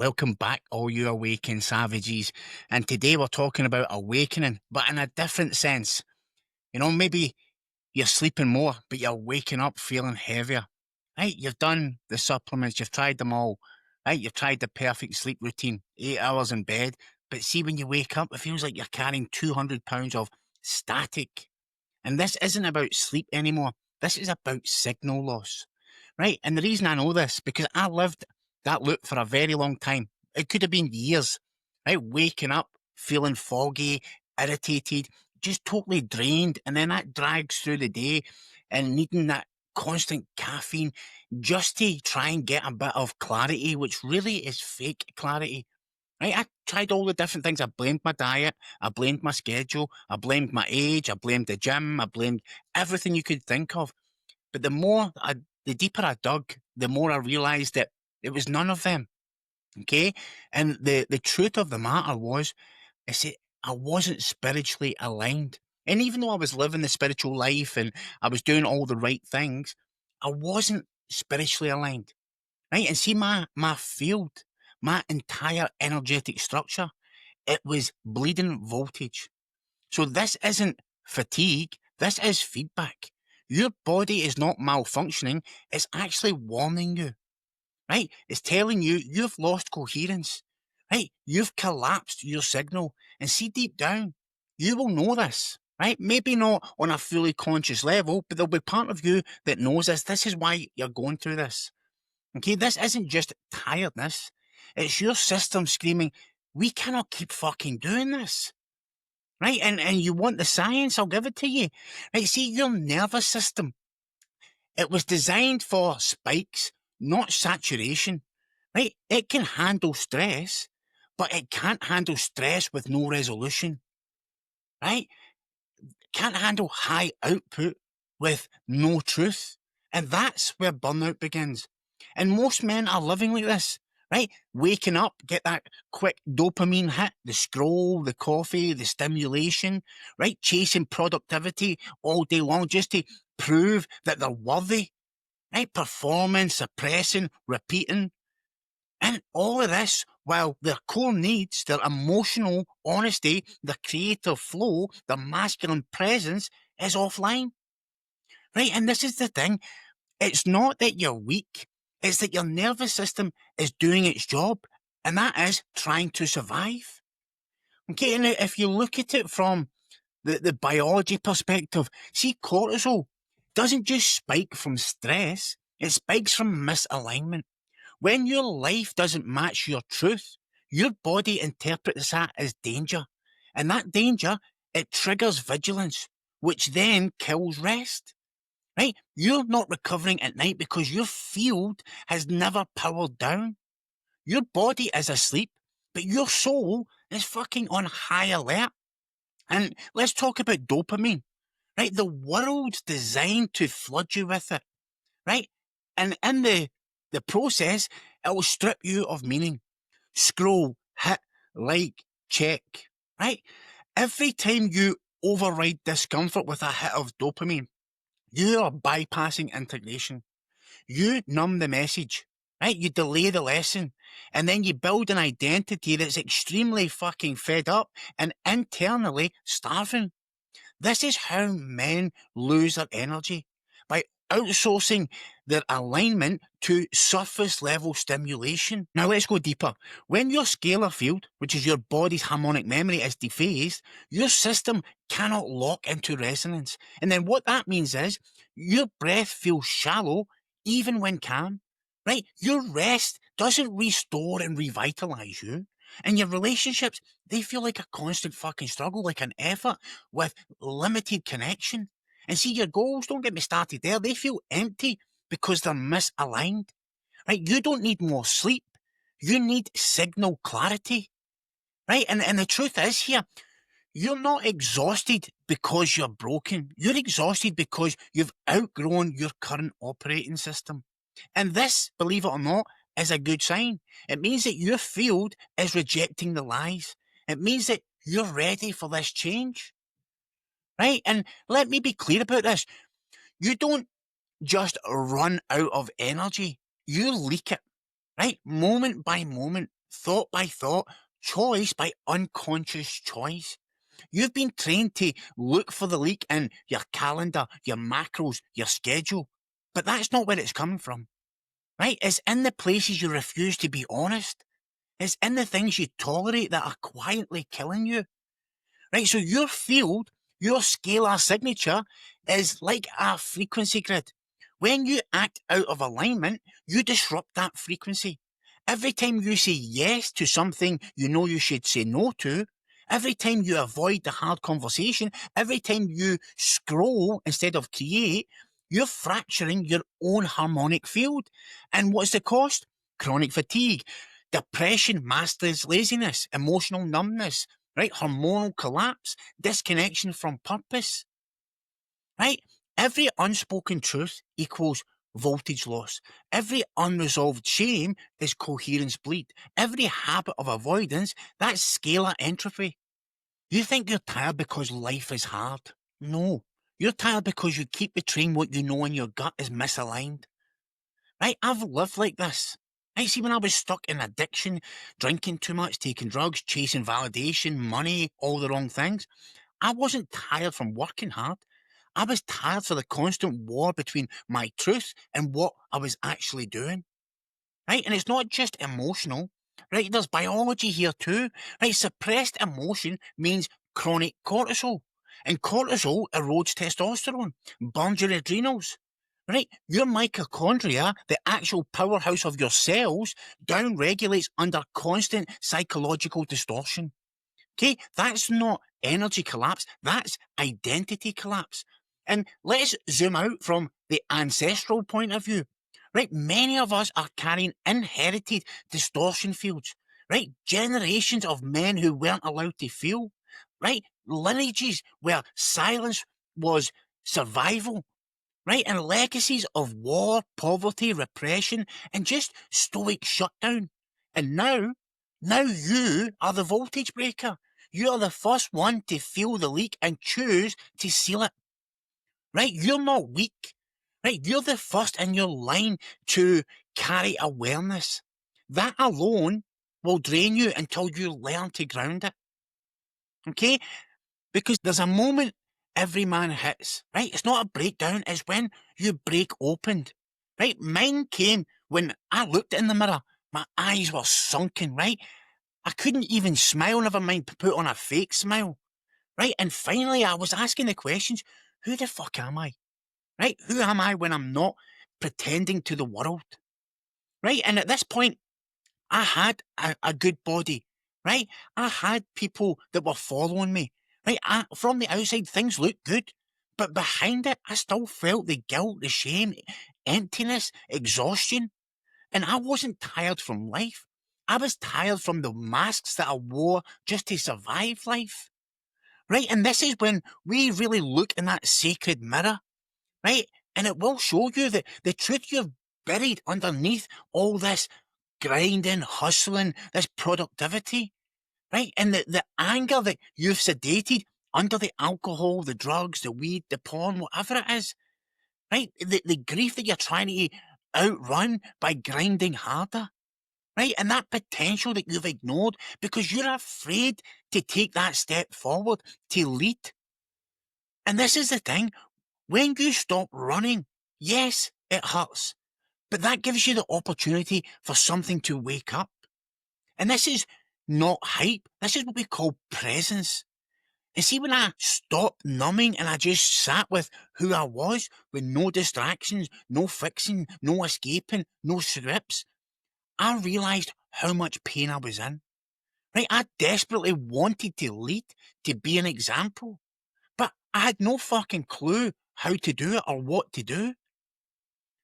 Welcome back, all you awakened savages. And today we're talking about awakening, but in a different sense. Maybe you're sleeping more, but you're waking up feeling heavier. Right? You've done the supplements, you've tried them all. Right? You've tried the perfect sleep routine, 8 hours in bed. But see, when you wake up, it feels like you're carrying 200 pounds of static. And this isn't about sleep anymore. This is about signal loss. Right? And the reason I know this, because I lived that loop for a very long time. It could have been years, right? Waking up, feeling foggy, irritated, just totally drained. And then that drags through the day and needing that constant caffeine just to try and get a bit of clarity, which really is fake clarity. Right? I tried all the different things. I blamed my diet. I blamed my schedule. I blamed my age. I blamed the gym. I blamed everything you could think of. But the deeper I dug, the more I realized that it was none of them. Okay? And the truth of the matter is that I wasn't spiritually aligned. And even though I was living the spiritual life and I was doing all the right things, I wasn't spiritually aligned. Right? And see my field, my entire energetic structure, it was bleeding voltage. So this isn't fatigue, this is feedback. Your body is not malfunctioning, it's actually warning you, right? It's telling you you've lost coherence, right? You've collapsed your signal. And see, deep down, you will know this, right? Maybe not on a fully conscious level, but there'll be part of you that knows this. This is why you're going through this. Okay, this isn't just tiredness. It's your system screaming, we cannot keep fucking doing this. Right? And you want the science, I'll give it to you. Right? See, your nervous system, it was designed for spikes, not saturation. Right? It can handle stress, but it can't handle stress with no resolution. Right? Can't handle high output with no truth. And that's where burnout begins. And most men are living like this, right? Waking up, get that quick dopamine hit, the scroll, the coffee, the stimulation, right? Chasing productivity all day long just to prove that they're worthy, right? Performing, suppressing, repeating. And all of this while their core needs, their emotional honesty, their creative flow, their masculine presence is offline. Right? And this is the thing. It's not that you're weak. It's that your nervous system is doing its job, and that is trying to survive. Okay, and if you look at it from the biology perspective, see, cortisol doesn't just spike from stress, it spikes from misalignment. When your life doesn't match your truth, your body interprets that as danger. And that danger, it triggers vigilance, which then kills rest. Right? You're not recovering at night because your field has never powered down. Your body is asleep, but your soul is fucking on high alert. And let's talk about dopamine. Right? The world's designed to flood you with it. Right? And in the process, it will strip you of meaning. Scroll, hit, like, check. Right? Every time you override discomfort with a hit of dopamine, you are bypassing integration. You numb the message, right? You delay the lesson, and then you build an identity that's extremely fucking fed up and internally starving. This is how men lose their energy, by outsourcing their alignment to surface level stimulation. Now let's go deeper. When your scalar field, which is your body's harmonic memory, is dephased, your system cannot lock into resonance. And then what that means is your breath feels shallow even when calm. Right? Your rest doesn't restore and revitalize you. And your relationships, they feel like a constant fucking struggle, like an effort with limited connection. And see, your goals, don't get me started there, they feel empty because they're misaligned. Right? You don't need more sleep. You need signal clarity. Right? And the truth is here, you're not exhausted because you're broken. You're exhausted because you've outgrown your current operating system. And this, believe it or not, is a good sign. It means that your field is rejecting the lies. It means that you're ready for this change. Right? And let me be clear about this. You don't just run out of energy. You leak it. Right? Moment by moment. thought by thought, choice by unconscious choice. You've been trained to look for the leak in your calendar, your macros, your schedule. But that's not where it's coming from, right? It's in the places you refuse to be honest. It's in the things you tolerate that are quietly killing you, right? So your field, your scalar signature is like a frequency grid. When you act out of alignment, you disrupt that frequency. Every time you say yes to something you know you should say no to, every time you avoid the hard conversation, every time you scroll instead of create, you're fracturing your own harmonic field. And what's the cost? Chronic fatigue, depression, masters laziness, emotional numbness, right? Hormonal collapse, disconnection from purpose, right? Every unspoken truth equals voltage loss. Every unresolved shame is coherence bleed. Every habit of avoidance, that's scalar entropy. You think you're tired because life is hard. No. You're tired because you keep betraying what you know in your gut is misaligned. Right? I've lived like this. Right? See, when I was stuck in addiction, drinking too much, taking drugs, chasing validation, money, all the wrong things, I wasn't tired from working hard. I was tired for the constant war between my truth and what I was actually doing. Right? And it's not just emotional. Right? There's biology here too. Right? Suppressed emotion means chronic cortisol. And cortisol erodes testosterone, burns your adrenals. Right? Your mitochondria, the actual powerhouse of your cells, downregulates under constant psychological distortion. Okay, that's not energy collapse, that's identity collapse. And let's zoom out from the ancestral point of view. Right, many of us are carrying inherited distortion fields. Right, generations of men who weren't allowed to feel. Right, lineages where silence was survival. Right, and legacies of war, poverty, repression, and just stoic shutdown. And now you are the voltage breaker. You are the first one to feel the leak and choose to seal it. Right, you're not weak. Right, you're the first in your line to carry awareness. That alone will drain you until you learn to ground it. Okay? Because there's a moment every man hits, right? It's not a breakdown, it's when you break open, right? Mine came when I looked in the mirror. My eyes were sunken, right? I couldn't even smile, never mind put on a fake smile, right? And finally, I was asking the questions, who the fuck am I, right? Who am I when I'm not pretending to the world, right? And at this point, I had a good body, right? I had people that were following me, right? From the outside, things looked good, but behind it, I still felt the guilt, the shame, emptiness, exhaustion. And I wasn't tired from life. I was tired from the masks that I wore just to survive life, right? And this is when we really look in that sacred mirror, right? And it will show you that the truth you've buried underneath all this grinding, hustling, this productivity, right? And the anger that you've sedated under the alcohol, the drugs, the weed, the porn, whatever it is, right? The grief that you're trying to outrun by grinding harder, right? And that potential that you've ignored because you're afraid to take that step forward, to lead. And this is the thing, when you stop running, yes, it hurts, but that gives you the opportunity for something to wake up. And this is not hype. This is what we call presence. And see, when I stopped numbing and I just sat with who I was, with no distractions, no fixing, no escaping, no scripts, I realised how much pain I was in. Right? I desperately wanted to lead, to be an example. But I had no fucking clue how to do it or what to do.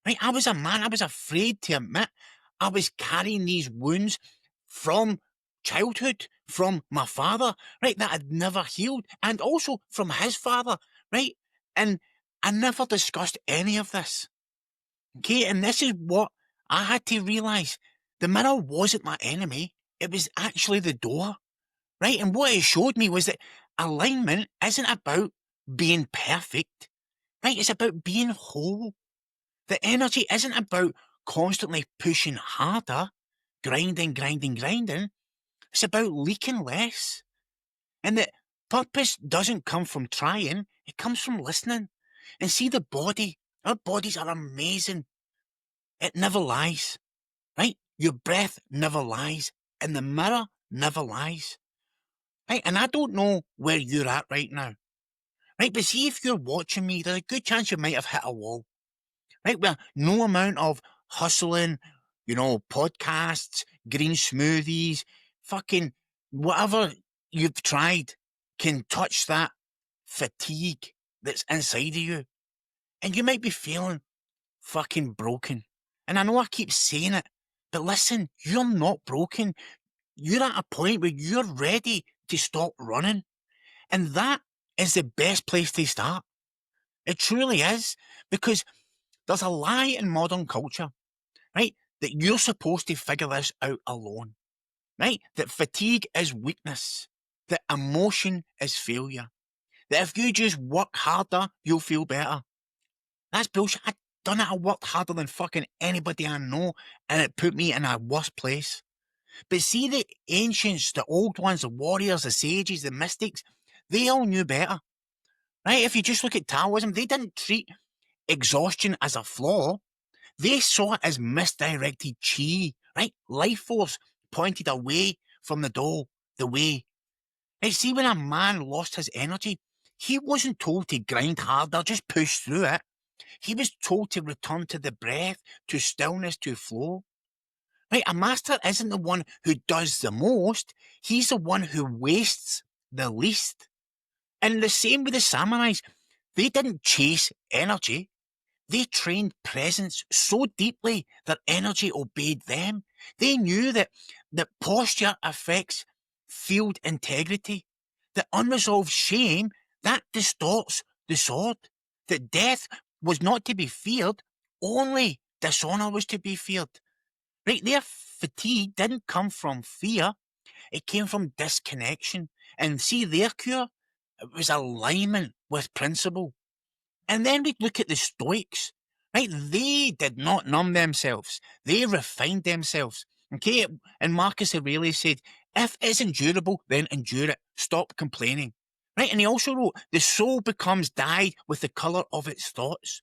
Right? I was a man, I was afraid to admit I was carrying these wounds from childhood, from my father, right, that had never healed, and also from his father, right? And I never discussed any of this. Okay, and this is what I had to realise. The mirror wasn't my enemy, it was actually the door, right? And what it showed me was that alignment isn't about being perfect, right? It's about being whole. The energy isn't about constantly pushing harder, grinding, it's about leaking less. And that purpose doesn't come from trying, it comes from listening. And see the body, our bodies are amazing. It never lies, right? Your breath never lies, and the mirror never lies, right? And I don't know where you're at right now, right? But see, if you're watching me, there's a good chance you might have hit a wall, right? Where no amount of hustling, podcasts, green smoothies, fucking whatever you've tried can touch that fatigue that's inside of you. And you might be feeling fucking broken. And I know I keep saying it, but listen, you're not broken. You're at a point where you're ready to stop running. And that is the best place to start. It truly is, because there's a lie in modern culture, right? That you're supposed to figure this out alone, right? That fatigue is weakness, that emotion is failure, that if you just work harder, you'll feel better. That's bullshit. I worked harder than fucking anybody I know, and it put me in a worse place. But see, the ancients, the old ones, the warriors, the sages, the mystics, they all knew better, right? If you just look at Taoism, they didn't treat exhaustion as a flaw. They saw it as misdirected chi, right? Life force pointed away from the way. Right? See, when a man lost his energy, he wasn't told to grind harder, just push through it. He was told to return to the breath, to stillness, to flow. Right? A master isn't the one who does the most. He's the one who wastes the least. And the same with the samurais. They didn't chase energy. They trained presence so deeply that energy obeyed them. They knew that posture affects field integrity. That unresolved shame, that distorts the sword. That death was not to be feared, only dishonor was to be feared. Right? Their fatigue didn't come from fear, it came from disconnection. And see, their cure, it was alignment with principle. And then we look at the Stoics, right? They did not numb themselves. They refined themselves. Okay? And Marcus Aurelius said, if it's endurable, then endure it. Stop complaining. Right? And he also wrote, the soul becomes dyed with the colour of its thoughts.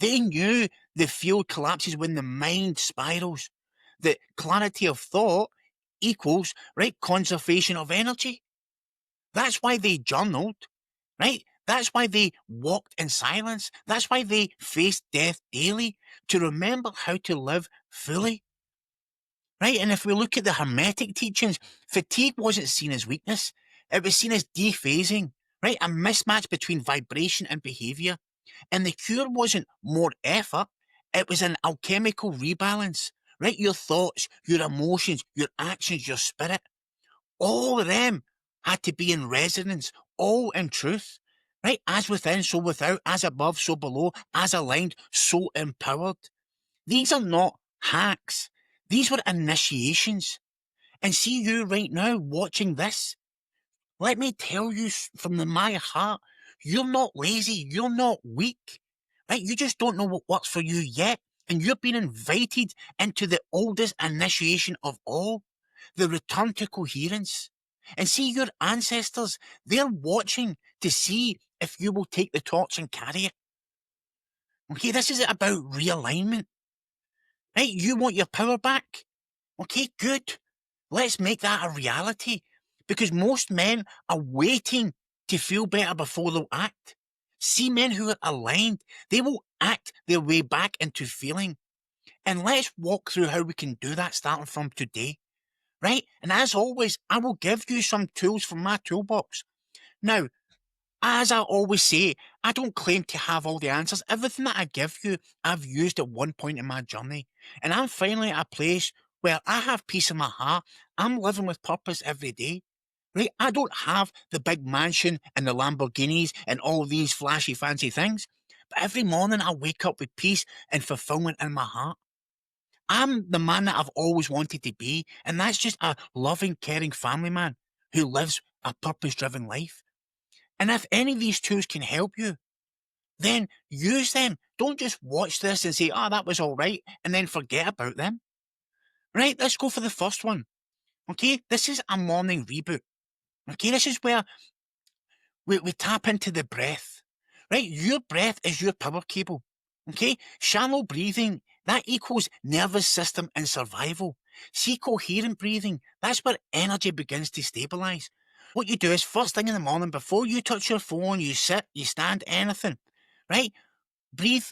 They knew the field collapses when the mind spirals. The clarity of thought equals, right, conservation of energy. That's why they journaled, right? That's why they walked in silence. That's why they faced death daily, to remember how to live fully. Right? And if we look at the Hermetic teachings, fatigue wasn't seen as weakness. It was seen as dephasing, right? A mismatch between vibration and behavior. And the cure wasn't more effort. It was an alchemical rebalance, right? Your thoughts, your emotions, your actions, your spirit, all of them had to be in resonance, all in truth, right? As within, so without, as above, so below, as aligned, so empowered. These are not hacks. These were initiations. And see you right now watching this. Let me tell you from my heart, you're not lazy, you're not weak, right? You just don't know what works for you yet. And you're being invited into the oldest initiation of all, the return to coherence. And see, your ancestors, they're watching to see if you will take the torch and carry it. Okay, this is about realignment. Right? You want your power back? Okay, good. Let's make that a reality. Because most men are waiting to feel better before they'll act. See men who are aligned, they will act their way back into feeling. And let's walk through how we can do that starting from today. Right? And as always, I will give you some tools from my toolbox. Now, as I always say, I don't claim to have all the answers. Everything that I give you, I've used at one point in my journey. And I'm finally at a place where I have peace in my heart. I'm living with purpose every day. Right? I don't have the big mansion and the Lamborghinis and all these flashy, fancy things. But every morning I wake up with peace and fulfillment in my heart. I'm the man that I've always wanted to be. And that's just a loving, caring family man who lives a purpose-driven life. And if any of these tools can help you, then use them. Don't just watch this and say, oh, that was all right, and then forget about them. Right, let's go for the first one. Okay, this is a morning reboot. Okay, this is where we tap into the breath. Right, your breath is your power cable. Okay, shallow breathing, that equals nervous system and survival. See, coherent breathing, that's where energy begins to stabilise. What you do is, first thing in the morning, before you touch your phone, you sit, you stand, anything, right? Breathe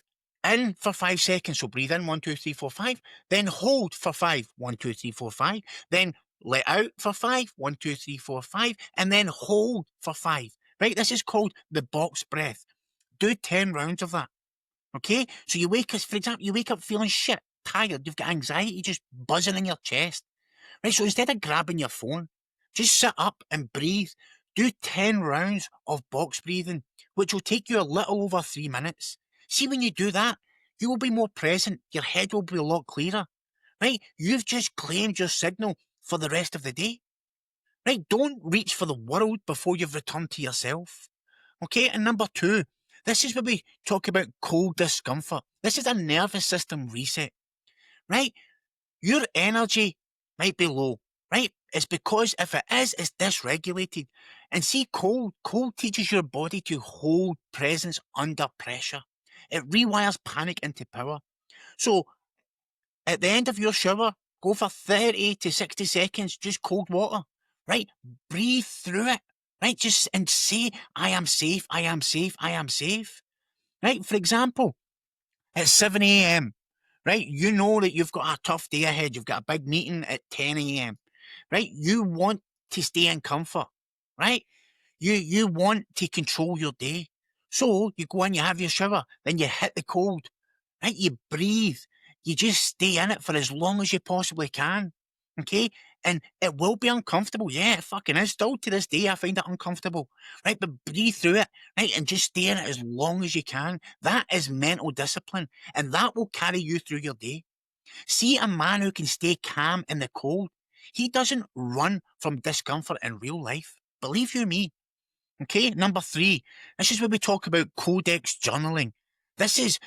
in for 5 seconds. So breathe in 1, 2, 3, 4, 5. Then hold for 5. 1, 2, 3, 4, 5. Then let out for 5. 1, 2, 3, 4, 5. And then hold for 5. Right? This is called the box breath. Do 10 rounds of that. Okay? So you wake up, for example, you wake up feeling shit, tired. You've got anxiety just buzzing in your chest. Right? So instead of grabbing your phone, just sit up and breathe. Do 10 rounds of box breathing, which will take you a little over 3 minutes. See, when you do that, you will be more present. Your head will be a lot clearer. Right? You've just claimed your signal for the rest of the day. Right? Don't reach for the world before you've returned to yourself. Okay? And number 2, this is where we talk about cold discomfort. This is a nervous system reset. Right? Your energy might be low, right? It's because if it is, it's dysregulated. And see, cold teaches your body to hold presence under pressure. It rewires panic into power. So at the end of your shower, go for 30 to 60 seconds, just cold water, right? Breathe through it, right? Just and say, I am safe, I am safe, I am safe, right? For example, at 7 a.m., right? You know that you've got a tough day ahead. You've got a big meeting at 10 a.m., right? You want to stay in comfort, right? You want to control your day. So you go in, you have your shower, then you hit the cold, right? You breathe. You just stay in it for as long as you possibly can, okay? And it will be uncomfortable. Yeah, it fucking is. Still to this day, I find it uncomfortable, right? But breathe through it, right? And just stay in it as long as you can. That is mental discipline, and that will carry you through your day. See a man who can stay calm in the cold. He doesn't run from discomfort in real life. Believe you me. Okay, number 3. This is where we talk about codex journaling. This is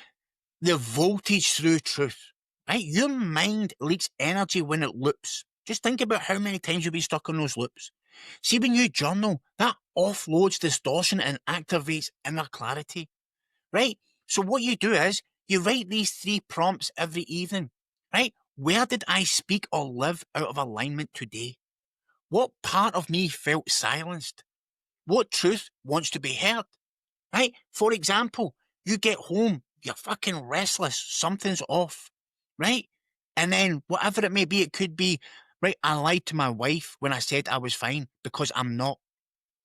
the voltage through truth, right? Your mind leaks energy when it loops. Just think about how many times you'll be stuck on those loops. See, when you journal, that offloads distortion and activates inner clarity, right? So what you do is you write these 3 prompts every evening, right? Where did I speak or live out of alignment today? What part of me felt silenced? What truth wants to be heard? Right? For example, you get home, you're fucking restless, something's off, right? And then whatever it may be, it could be, right, I lied to my wife when I said I was fine because I'm not,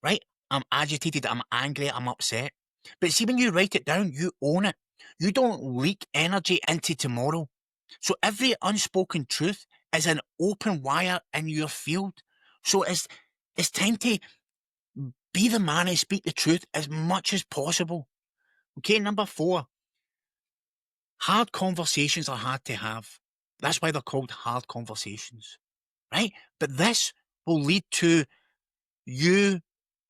right? I'm agitated, I'm angry, I'm upset. But see, when you write it down, you own it. You don't leak energy into tomorrow. So every unspoken truth is an open wire in your field. So it's time to be the man and speak the truth as much as possible. Okay, number 4. Hard conversations are hard to have. That's why they're called hard conversations, right? But this will lead to you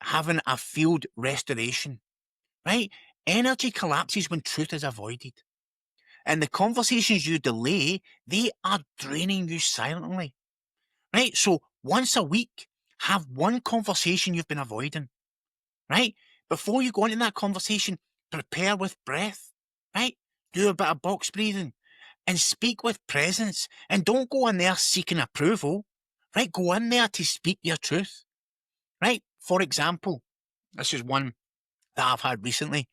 having a field restoration, right? Energy collapses when truth is avoided. And the conversations you delay, they are draining you silently, right? So once a week, have one conversation you've been avoiding, right? Before you go into that conversation, prepare with breath, right? Do a bit of box breathing and speak with presence. And don't go in there seeking approval, right? Go in there to speak your truth, right? For example, this is one that I've had recently,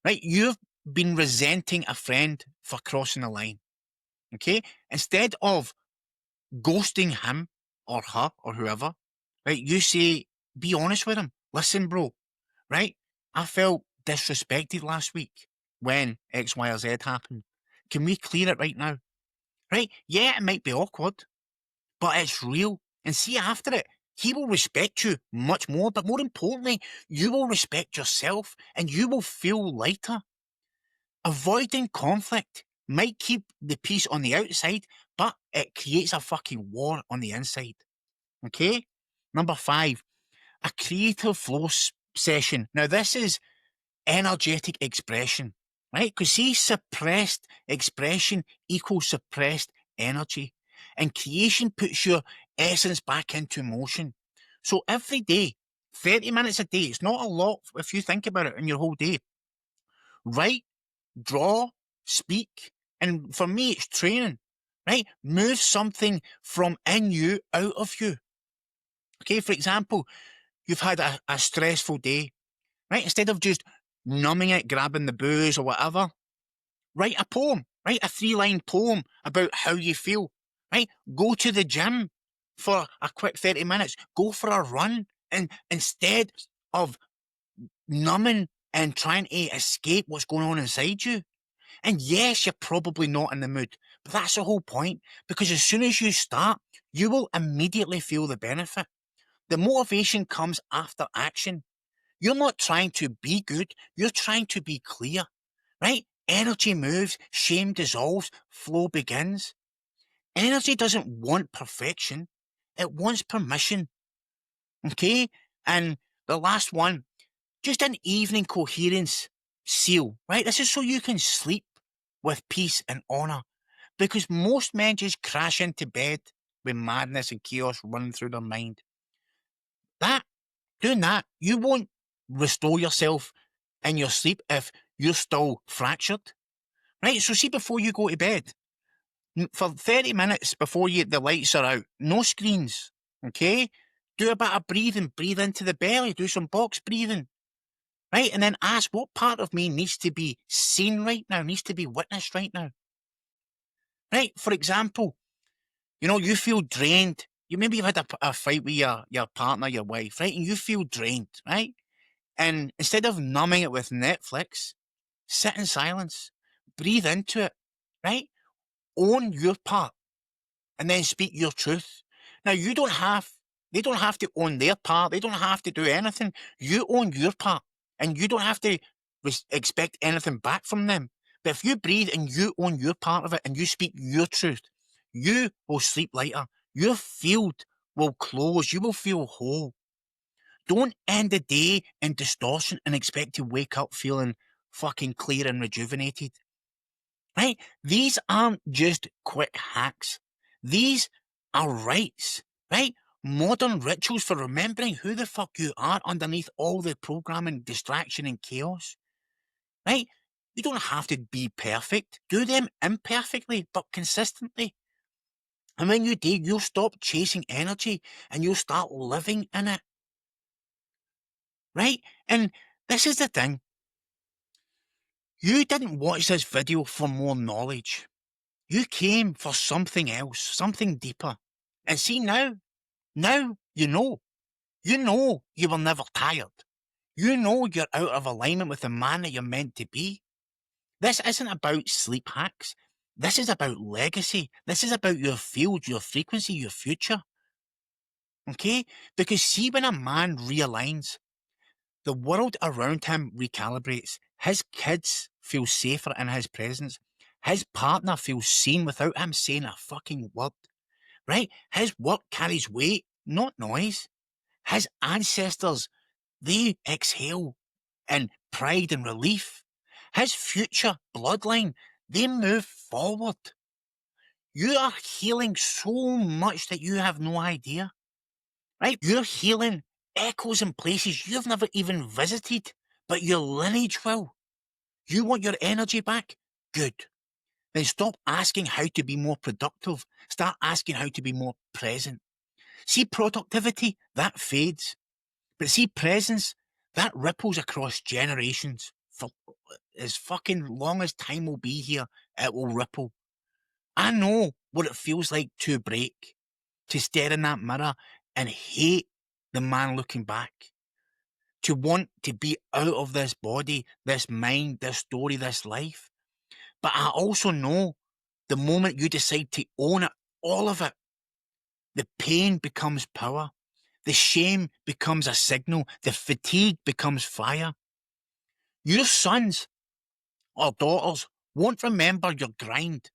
right? You've been resenting a friend for crossing the line, okay? Instead of ghosting him or her or whoever, right? You say, be honest with him. Listen, bro, right? I felt disrespected last week when X, Y, or Z happened. Can we clear it right now? Right? Yeah, it might be awkward, but it's real. And see, after it, he will respect you much more, but more importantly, you will respect yourself and you will feel lighter. Avoiding conflict might keep the peace on the outside, but it creates a fucking war on the inside. Okay? Number 5, a creative flow session. Now, this is energetic expression, right? Because see, suppressed expression equals suppressed energy. and creation puts your essence back into motion. So every day, 30 minutes a day, it's not a lot if you think about it in your whole day. Write, draw, speak, and for me, it's training, right? Move something from in you out of you. Okay, for example, you've had a stressful day, right? Instead of just numbing it, grabbing the booze or whatever, write a poem, write a 3-line poem about how you feel, right? Go to the gym for a quick 30 minutes, go for a run, and instead of numbing and trying to escape what's going on inside you. And yes, you're probably not in the mood, but that's the whole point, because as soon as you start, you will immediately feel the benefit. The motivation comes after action. You're not trying to be good, you're trying to be clear, right? Energy moves, shame dissolves, flow begins. Energy doesn't want perfection, it wants permission, okay? And the last one, just an evening coherence seal, right? This is so you can sleep with peace and honour, because most men just crash into bed with madness and chaos running through their mind. Doing that, you won't restore yourself in your sleep if you're still fractured, right? So see, before you go to bed, for 30 minutes before the lights are out, no screens, okay? Do a bit of breathing, breathe into the belly, do some box breathing, right? And then ask, what part of me needs to be seen right now, needs to be witnessed right now, right? For example, you feel drained. Maybe you've had a fight with your partner, your wife, right? And you feel drained, right? And instead of numbing it with Netflix, sit in silence, breathe into it, right? Own your part and then speak your truth. Now, they don't have to own their part. They don't have to do anything. You own your part and you don't have to expect anything back from them. But if you breathe and you own your part of it and you speak your truth, you will sleep lighter. Your field will close. You will feel whole. Don't end the day in distortion and expect to wake up feeling fucking clear and rejuvenated. Right? These aren't just quick hacks. These are rites, right? Modern rituals for remembering who the fuck you are underneath all the programming, distraction, and chaos. Right? You don't have to be perfect. Do them imperfectly, but consistently. And when you do, you'll stop chasing energy and you'll start living in it. Right? And this is the thing. You didn't watch this video for more knowledge. You came for something else, something deeper. And see now you know. You know you were never tired. You know you're out of alignment with the man that you're meant to be. This isn't about sleep hacks. This is about legacy. This is about your field, your frequency, your future. Okay? Because see, when a man realigns, the world around him recalibrates. His kids feel safer in his presence. His partner feels seen without him saying a fucking word. Right? His work carries weight, not noise. His ancestors, they exhale in pride and relief. His future bloodline, they move forward. You are healing so much that you have no idea. Right? You're healing echoes in places you've never even visited, but your lineage will. You want your energy back? Good. Then stop asking how to be more productive. Start asking how to be more present. See, productivity, that fades. But see, presence, that ripples across generations. For as fucking long as time will be here, it will ripple. I know what it feels like to break, to stare in that mirror and hate the man looking back, to want to be out of this body, this mind, this story, this life. But I also know the moment you decide to own it, all of it, the pain becomes power. The shame becomes a signal. The fatigue becomes fire. Your sons or daughters won't remember your grind.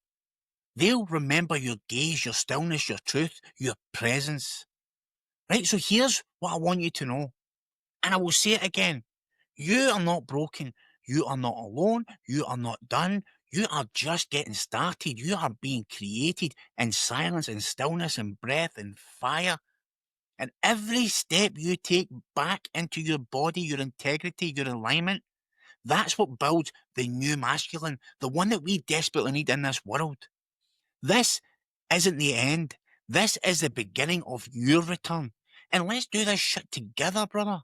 They'll remember your gaze, your stillness, your truth, your presence. Right? So here's what I want you to know. And I will say it again. You are not broken. You are not alone. You are not done. You are just getting started. You are being created in silence and stillness and breath and fire. And every step you take back into your body, your integrity, your alignment, that's what builds the new masculine, the one that we desperately need in this world. This isn't the end. This is the beginning of your return. And let's do this shit together, brother.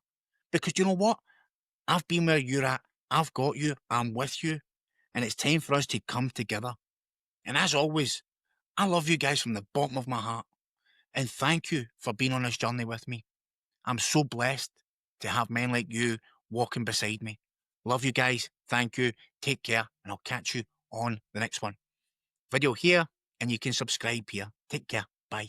Because you know what? I've been where you're at. I've got you. I'm with you. And it's time for us to come together. And as always, I love you guys from the bottom of my heart. And thank you for being on this journey with me. I'm so blessed to have men like you walking beside me. Love you guys. Thank you. Take care. And I'll catch you on the next one. Video here, and you can subscribe here. Take care. Bye.